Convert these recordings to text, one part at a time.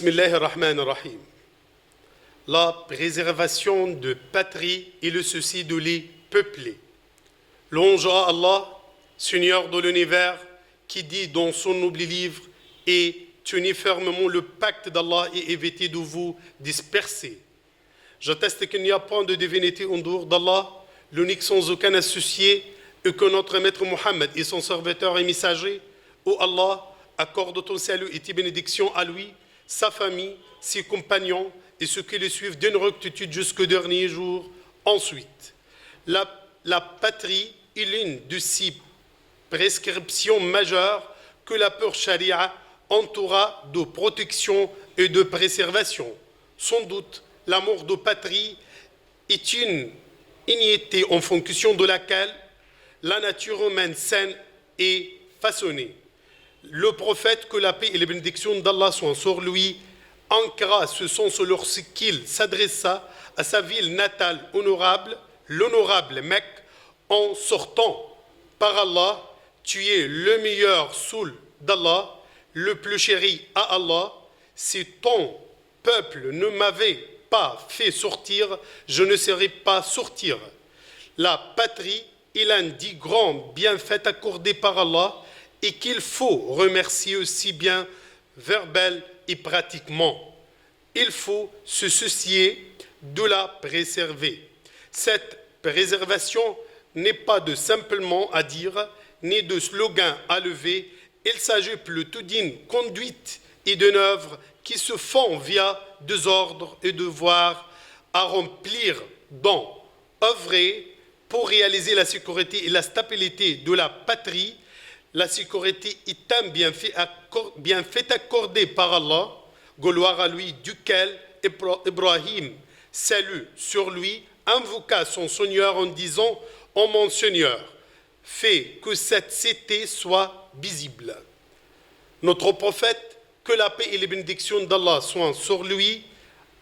Bismillah ar-Rahman ar-Rahim. La préservation de patrie et le souci de les peupler. Louange à Allah, Seigneur de l'univers, qui dit dans son noble livre « Et tenez fermement le pacte d'Allah et évitez de vous disperser ». J'atteste qu'il n'y a point de divinité en dehors d'Allah, l'unique sans aucun associé, et que notre maître Mohammed est son serviteur et messager. Ô Allah, accorde ton salut et tes bénédictions à lui, sa famille, ses compagnons et ceux qui le suivent d'une rectitude jusqu'au dernier jour. Ensuite, la patrie est l'une de ces prescriptions majeures que la pure charia entoura de protection et de préservation. Sans doute, l'amour de patrie est une unité en fonction de laquelle la nature humaine saine est façonnée. Le prophète, que la paix et les bénédictions d'Allah soient sur lui, ancra ce sens lorsqu'il s'adressa à sa ville natale honorable, l'honorable Mecque, en sortant par Allah, tu es le meilleur soul d'Allah, le plus chéri à Allah. Si ton peuple ne m'avait pas fait sortir, je ne serais pas sortir. La patrie est l'un des grands bienfaits accordés par Allah et qu'il faut remercier aussi bien verbal et pratiquement. Il faut se soucier de la préserver. Cette préservation n'est pas de simplement à dire, ni de slogan à lever. Il s'agit plutôt d'une conduite et d'une œuvre qui se font via des ordres et devoirs à remplir, dont œuvrer pour réaliser la sécurité et la stabilité de la patrie. La sécurité est un bienfait accordé par Allah, gloire à lui, duquel Ibrahim, salut sur lui, invoqua son Seigneur en disant « Ô mon Seigneur, fais que cette cité soit visible ». Notre prophète, que la paix et les bénédictions d'Allah soient sur lui,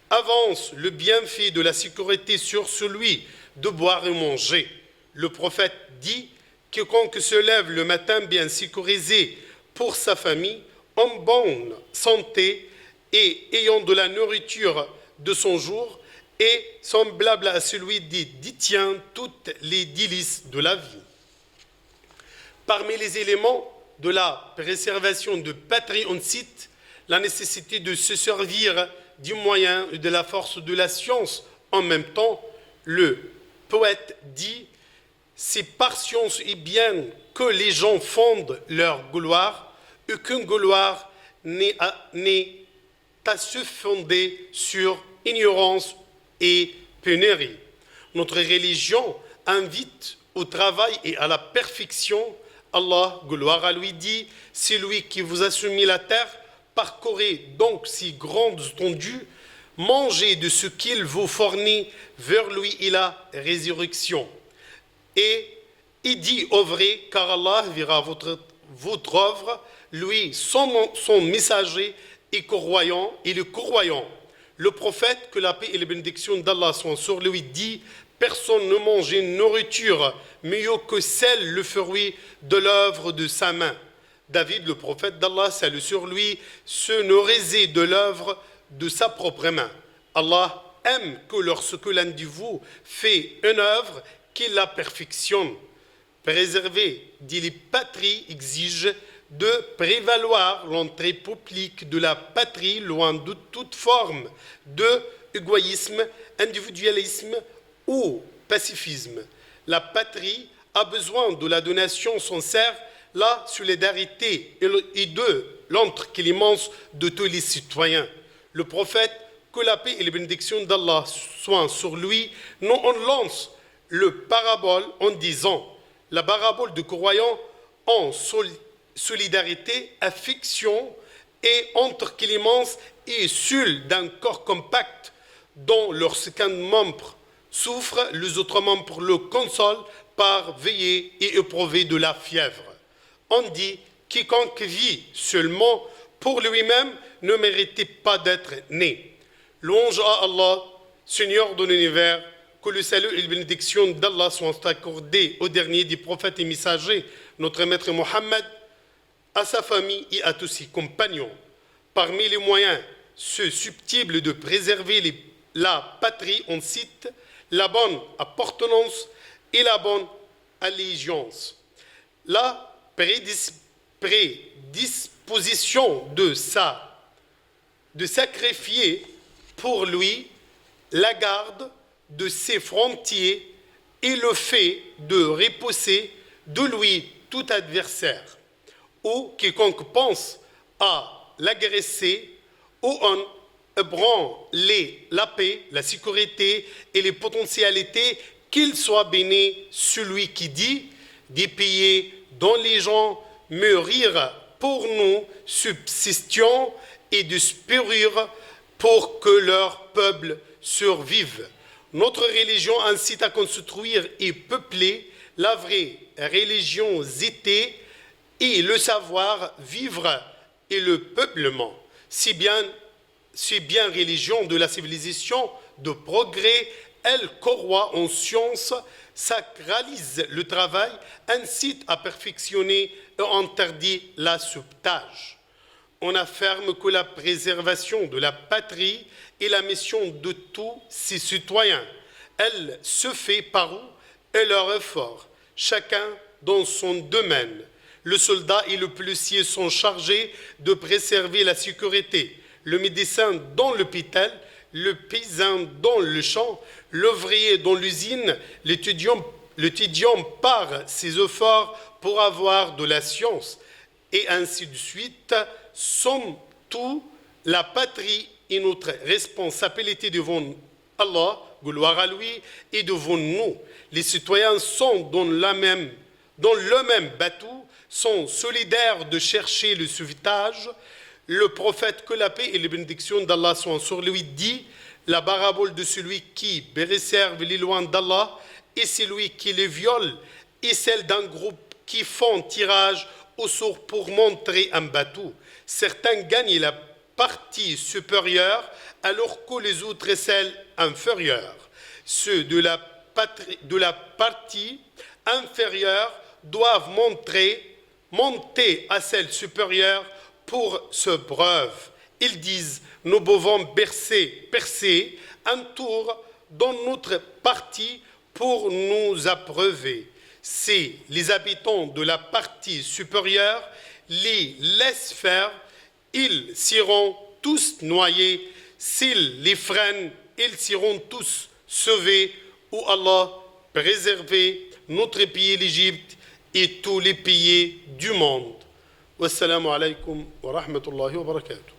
avance le bienfait de la sécurité sur celui de boire et manger. Le prophète dit « Quiconque se lève le matin bien sécurisé pour sa famille, en bonne santé et ayant de la nourriture de son jour, est semblable à celui qui détient toutes les délices de la vie. » Parmi les éléments de la préservation de patrie, on cite la nécessité de se servir du moyen et de la force de la science. En même temps, le poète dit « C'est par science et bien que les gens fondent leur gloire, aucune gloire n'est à se fonder sur ignorance et pénurie. » Notre religion invite au travail et à la perfection. Allah, gloire à lui, dit « C'est lui qui vous a soumis la terre, parcourez donc si grandes étendues, mangez de ce qu'il vous fournit, vers lui et la résurrection. » Et il dit « Œuvrez, car Allah verra votre œuvre, lui, son messager, et le croyant. » Le prophète, que la paix et les bénédictions d'Allah soient sur lui, dit « Personne ne mange une nourriture mieux que celle, le fruit de l'œuvre de sa main. » David, le prophète d'Allah, salut sur lui, se nourrissait de l'œuvre de sa propre main. Allah aime que lorsque l'un de vous fait une œuvre, qu'il la perfectionne. Préserver dit les patries exige de prévaloir l'entrée publique de la patrie loin de toute forme d'égoïsme, individualisme ou pacifisme. La patrie a besoin de la donation sincère, la solidarité et de l'entre-clémence de tous les citoyens. Le prophète, que la paix et les bénédictions d'Allah soient sur lui, nous on lance le parabole en disant la parabole de croyants en solidarité, affection et entre-clémence est seul d'un corps compact dont lorsqu'un membre souffre, les autres membres le consolent par veiller et éprouver de la fièvre. On dit quiconque vit seulement pour lui-même ne méritait pas d'être né. Louange à Allah, Seigneur de l'univers, que le salut et les bénédictions d'Allah soient accordés au dernier des prophètes et messagers, notre maître Mohammed, à sa famille et à tous ses compagnons. Parmi les moyens susceptibles de préserver la patrie, on cite la bonne appartenance et la bonne allégeance. La prédisposition de sacrifier pour lui la garde de ses frontières et le fait de repousser de lui tout adversaire ou quiconque pense à l'agresser ou en ébranler la paix, la sécurité et les potentialités, qu'il soit béni celui qui dit des pays dont les gens mûrirent pour nous subsistions et de spurure pour que leur peuple survive. Notre religion incite à construire et peupler la vraie religiosité et le savoir-vivre et le peuplement. Si bien religion de la civilisation de progrès, elle croit en science, sacralise le travail, incite à perfectionner et interdit la subtage. On affirme que la préservation de la patrie est la mission de tous ses citoyens. Elle se fait par où et leur effort, chacun dans son domaine. Le soldat et le policier sont chargés de préserver la sécurité, le médecin dans l'hôpital, le paysan dans le champ, l'ouvrier dans l'usine, l'étudiant par ses efforts pour avoir de la science, et ainsi de suite. Somme toute, la patrie est notre responsabilité devant Allah, gloire à lui, et devant nous. Les citoyens sont dans le même bateau, sont solidaires de chercher le sauvetage. Le prophète, que la paix et les bénédictions d'Allah soient sur lui, dit la parabole de celui qui préserve les lois d'Allah et celui qui les viole, et celle d'un groupe qui font tirage au sort pour montrer un bateau. Certains gagnent la partie supérieure alors que les autres celle inférieure. Ceux de la partie inférieure doivent monter à celle supérieure pour ce preuve. Ils disent, nous pouvons percer un tour dans notre partie pour nous approuver. Si les habitants de la partie supérieure les laissent faire, ils seront tous noyés. S'ils les freinent, ils seront tous sauvés. Ô Allah, préservez notre pays, l'Égypte, et tous les pays du monde. Wassalamu alaikum wa rahmatullahi wa barakatuh.